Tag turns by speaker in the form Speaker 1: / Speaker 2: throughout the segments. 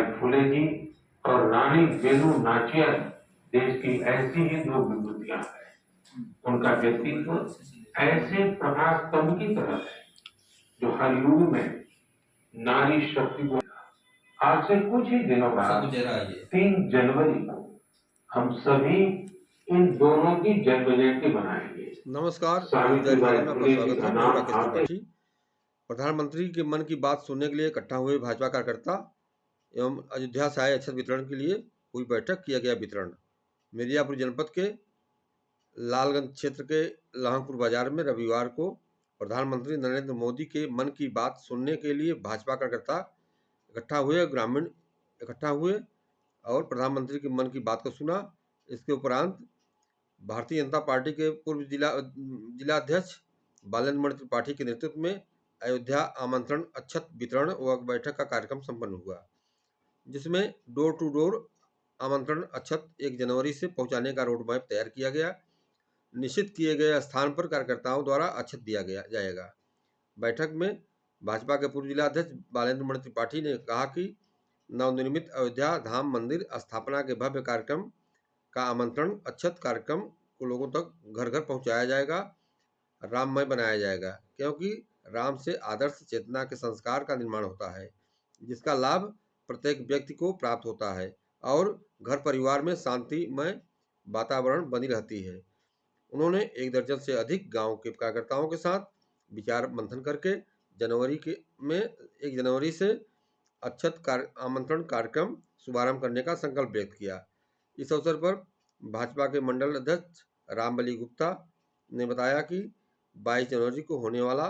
Speaker 1: सावित्रीबाई फुले जी और रानी वेलु नाचियार देश की ऐसी ही दो विभूतियां हैं। उनका व्यक्तित्व ऐसे प्रकाश स्तंभ की तरह है जो हर युग में नारी शक्ति को। आज से कुछ ही दिनों बाद 3 जनवरी को हम सभी इन दोनों की जन्म जयंती मनाएंगे।
Speaker 2: नमस्कार,
Speaker 1: सावित्रीबाई
Speaker 2: में आपका
Speaker 1: फुले जी
Speaker 2: स्वागत
Speaker 1: का
Speaker 2: है। मैं
Speaker 1: नाम
Speaker 2: राकेश
Speaker 1: आते
Speaker 2: त्रिपाठी। प्रधानमंत्री के मन की बात सुनने के लिए इकट्ठा हुए भाजपा कार्यकर्ता एवं अयोध्या से आए अक्षत वितरण के लिए हुई बैठक किया गया वितरण। मिर्जापुर जनपद के लालगंज क्षेत्र के लहंगपुर बाजार में रविवार को प्रधानमंत्री नरेंद्र मोदी के मन की बात सुनने के लिए भाजपा कार्यकर्ता ग्रामीण इकट्ठा हुए और प्रधानमंत्री के मन की बात को सुना। इसके उपरांत भारतीय जनता पार्टी के पूर्व जिला अध्यक्ष बालेन्द्र मणि त्रिपाठी के नेतृत्व में अयोध्या आमंत्रण अक्षत वितरण व बैठक का कार्यक्रम संपन्न हुआ, जिसमें डोर टू डोर आमंत्रण अक्षत 1 जनवरी से पहुंचाने का रोड मैप तैयार किया गया। निश्चित किए गए स्थान पर कार्यकर्ताओं द्वारा अक्षत दिया जाएगा। बैठक में भाजपा के पूर्व जिला अध्यक्ष बालेन्द्र मणि त्रिपाठी ने कहा कि नवनिर्मित अयोध्या धाम मंदिर स्थापना के भव्य कार्यक्रम का आमंत्रण अक्षत कार्यक्रम को लोगों तक घर घर पहुंचाया जाएगा, राममय बनाया जाएगा, क्योंकि राम से आदर्श चेतना के संस्कार का निर्माण होता है, जिसका लाभ प्रत्येक व्यक्ति को प्राप्त होता है और घर परिवार में शांतिमय वातावरण बनी रहती है। उन्होंने 1 दर्जन से अधिक गांव के कार्यकर्ताओं के साथ विचार मंथन करके में 1 जनवरी से अक्षत आमंत्रण कार्यक्रम शुभारंभ करने का संकल्प व्यक्त किया। इस अवसर पर भाजपा के मंडल अध्यक्ष रामबली गुप्ता ने बताया कि 22 जनवरी को होने वाला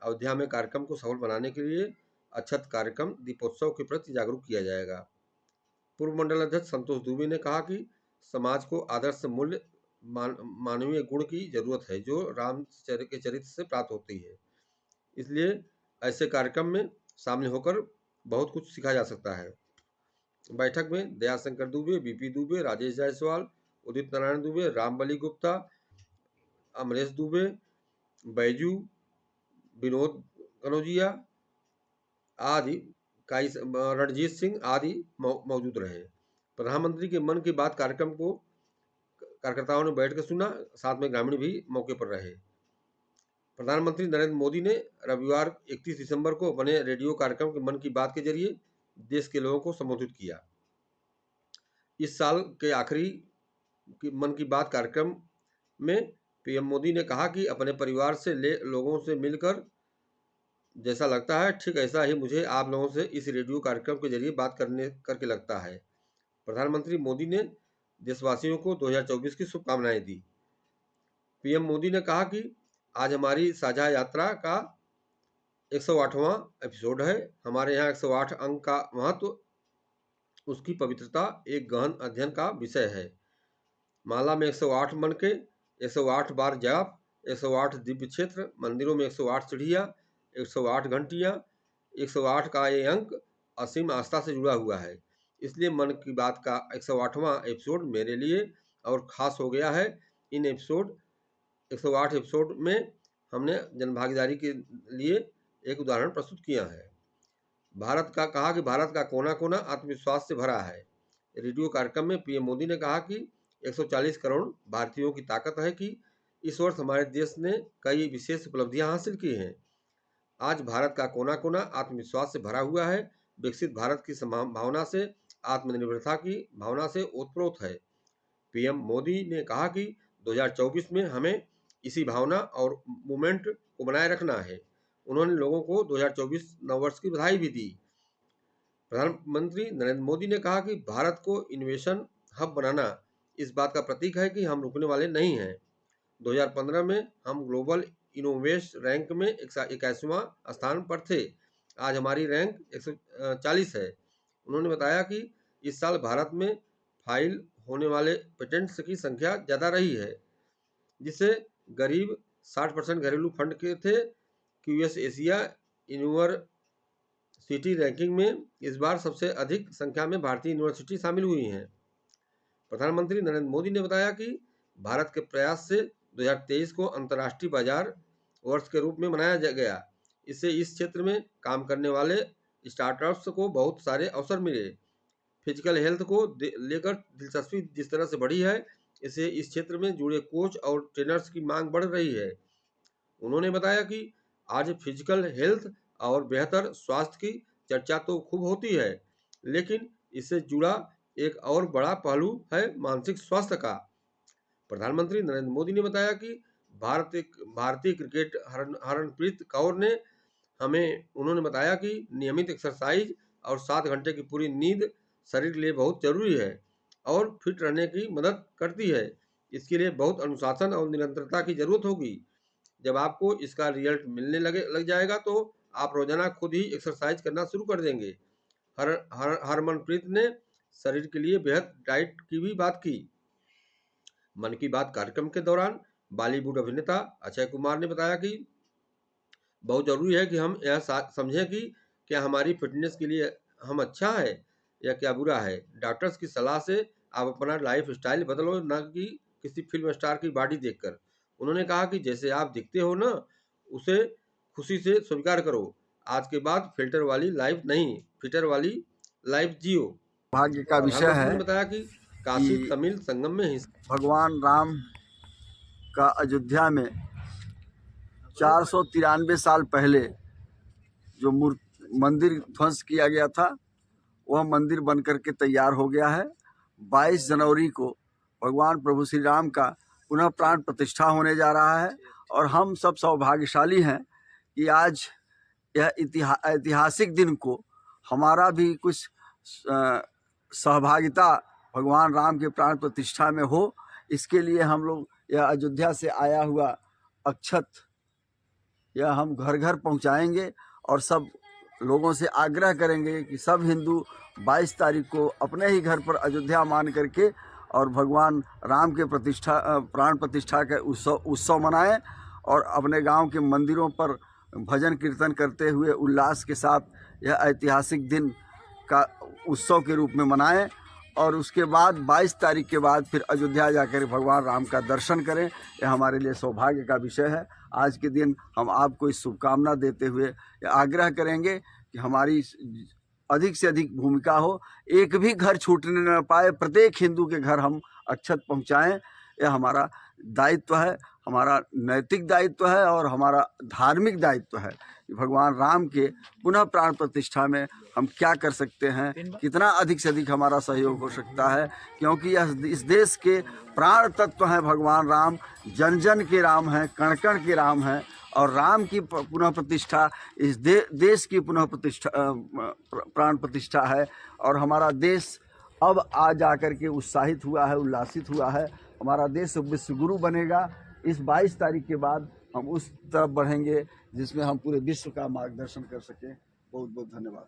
Speaker 2: अयोध्या में कार्यक्रम को सफल बनाने के लिए अक्षत कार्यक्रम दीपोत्सव के प्रति जागरूक किया जाएगा। पूर्व मंडल अध्यक्ष संतोष दुबे ने कहा कि समाज को आदर्श मूल्य मानवीय गुण की जरूरत है, जो राम के चरित्र से प्राप्त होती है। इसलिए ऐसे कार्यक्रम में शामिल होकर बहुत कुछ सीखा जा सकता है। बैठक में दयाशंकर दुबे, बीपी दुबे, राजेश जायसवाल, उदित नारायण दुबे, रामबली गुप्ता, अमरेश दुबे, बैजू, विनोद कनौजिया आदि, रणजीत सिंह आदि मौजूद रहे। प्रधानमंत्री के मन की बात कार्यक्रम को कार्यकर्ताओं ने बैठकर सुना, साथ में ग्रामीण भी मौके पर रहे। प्रधानमंत्री नरेंद्र मोदी ने रविवार 31 दिसंबर को बने रेडियो कार्यक्रम के मन की बात के जरिए देश के लोगों को संबोधित किया। इस साल के आखिरी मन की बात कार्यक्रम में पीएम मोदी ने कहा कि अपने परिवार से लोगों से मिलकर जैसा लगता है, ठीक ऐसा ही मुझे आप लोगों से इस रेडियो कार्यक्रम के जरिए बात करके लगता है। प्रधानमंत्री मोदी ने देशवासियों को 2024 की शुभकामनाएं दी। पीएम मोदी ने कहा कि आज हमारी साझा यात्रा का 108वां एपिसोड है। हमारे यहाँ 108 अंक का महत्व, उसकी पवित्रता एक गहन अध्ययन का विषय है। माला में 108 मन के, 108 बार जाप, 108 दिव्य क्षेत्र, मंदिरों में 108 सीढ़ियाँ, 108 घंटियाँ, 108 का ये अंक असीम आस्था से जुड़ा हुआ है। इसलिए मन की बात का 108वां एपिसोड मेरे लिए और ख़ास हो गया है। इन 108 एपिसोड में हमने जनभागीदारी के लिए एक उदाहरण प्रस्तुत किया है। भारत का कोना कोना आत्मविश्वास से भरा है। रेडियो कार्यक्रम में पीएम मोदी ने कहा कि 140 करोड़ भारतीयों की ताकत है कि इस वर्ष हमारे देश ने कई विशेष उपलब्धियां हासिल की हैं। आज भारत का कोना कोना आत्मविश्वास से भरा हुआ है। विकसित भारत की भावना से, आत्मनिर्भरता की भावना से ओतप्रोत है। पीएम मोदी ने कहा कि 2024 में हमें इसी भावना और मूवमेंट को बनाए रखना है। उन्होंने लोगों को 2024 नववर्ष की बधाई भी दी। प्रधानमंत्री नरेंद्र मोदी ने कहा कि भारत को इनोवेशन हब बनाना इस बात का प्रतीक है कि हम रुकने वाले नहीं हैं। 2015 में हम ग्लोबल इनोवेश रैंक में 81वां स्थान पर थे। आज हमारी रैंक 140 है। उन्होंने बताया कि इस साल भारत में फाइल होने वाले पेटेंट्स की संख्या ज़्यादा रही है, जिससे करीब 60% घरेलू फंड के थे। क्यूएस एशिया यूनिवर्सिटी रैंकिंग में इस बार सबसे अधिक संख्या में भारतीय यूनिवर्सिटी शामिल हुई हैं। प्रधानमंत्री नरेंद्र मोदी ने बताया कि भारत के प्रयास से 2023 को अंतर्राष्ट्रीय बाजार वर्ष के रूप में मनाया गया। इससे इस क्षेत्र में काम करने वाले स्टार्टअप्स को बहुत सारे अवसर मिले। फिजिकल हेल्थ को लेकर दिलचस्पी जिस तरह से बढ़ी है, इससे इस क्षेत्र में जुड़े कोच और ट्रेनर्स की मांग बढ़ रही है। उन्होंने बताया कि आज फिजिकल हेल्थ और बेहतर स्वास्थ्य की चर्चा तो खूब होती है, लेकिन इससे जुड़ा एक और बड़ा पहलू है मानसिक स्वास्थ्य का। प्रधानमंत्री नरेंद्र मोदी ने बताया कि भारतीय क्रिकेट हरमनप्रीत कौर ने उन्होंने बताया कि नियमित एक्सरसाइज और 7 घंटे की पूरी नींद शरीर के लिए बहुत जरूरी है और फिट रहने की मदद करती है। इसके लिए बहुत अनुशासन और निरंतरता की जरूरत होगी। जब आपको इसका रिजल्ट मिलने लग जाएगा तो आप रोजाना खुद ही एक्सरसाइज करना शुरू कर देंगे। हरमनप्रीत ने शरीर के लिए बेहद डाइट की भी बात की। मन की बात कार्यक्रम के दौरान बॉलीवुड अभिनेता अक्षय कुमार ने बताया कि बहुत जरूरी है कि हम यह समझें कि क्या हमारी फिटनेस के लिए हम अच्छा है या क्या बुरा है। डॉक्टर्स की सलाह से आप अपना लाइफ स्टाइल बदलो, न कि किसी फिल्म स्टार की बॉडी देखकर। उन्होंने कहा कि जैसे आप दिखते हो ना, उसे खुशी से स्वीकार करो। आज के बाद फिल्टर वाली लाइफ नहीं, फिटर वाली लाइफ जियो।
Speaker 3: भाग्य का विषय
Speaker 2: प्रधानमंत्री
Speaker 3: है
Speaker 2: ने बताया कि काशी
Speaker 3: कि
Speaker 2: तमिल संगम में
Speaker 3: भगवान राम का अयोध्या में 493 साल पहले जो मंदिर ध्वंस किया गया था, वह मंदिर बनकर के तैयार हो गया है। 22 जनवरी को भगवान प्रभु श्री राम का पुनः प्राण प्रतिष्ठा होने जा रहा है और हम सब सौभाग्यशाली हैं कि आज यह ऐतिहासिक दिन को हमारा भी कुछ सहभागिता भगवान राम के प्राण प्रतिष्ठा में हो। इसके लिए हम लोग यह अयोध्या से आया हुआ अक्षत यह हम घर घर पहुंचाएंगे और सब लोगों से आग्रह करेंगे कि सब हिंदू 22 तारीख को अपने ही घर पर अयोध्या मान करके और भगवान राम के प्राण प्रतिष्ठा के उत्सव मनाएं और अपने गांव के मंदिरों पर भजन कीर्तन करते हुए उल्लास के साथ यह ऐतिहासिक दिन का उत्सव के रूप में मनाएं और उसके बाद 22 तारीख के बाद फिर अयोध्या जाकर भगवान राम का दर्शन करें। यह हमारे लिए सौभाग्य का विषय है। आज के दिन हम आपको इस शुभकामना देते हुए आग्रह करेंगे कि हमारी अधिक से अधिक भूमिका हो, एक भी घर छूटने न पाए, प्रत्येक हिंदू के घर हम अक्षत पहुंचाएं। यह हमारा दायित्व है, हमारा नैतिक दायित्व है और हमारा धार्मिक दायित्व है कि भगवान राम के पुनः प्राण प्रतिष्ठा में हम क्या कर सकते हैं, कितना अधिक से अधिक हमारा सहयोग हो सकता है, क्योंकि यह इस देश के प्राण तत्व हैं। भगवान राम जन जन के राम हैं, कण कण के राम हैं और राम की पुनः प्रतिष्ठा इस देश की पुनः प्रतिष्ठा प्राण प्रतिष्ठा है और हमारा देश अब आ जा कर के उत्साहित हुआ है, उल्लासित हुआ है। हमारा देश विश्वगुरु बनेगा। इस 22 तारीख के बाद हम उस तरफ बढ़ेंगे जिसमें हम पूरे विश्व का मार्गदर्शन कर सकें। बहुत बहुत धन्यवाद।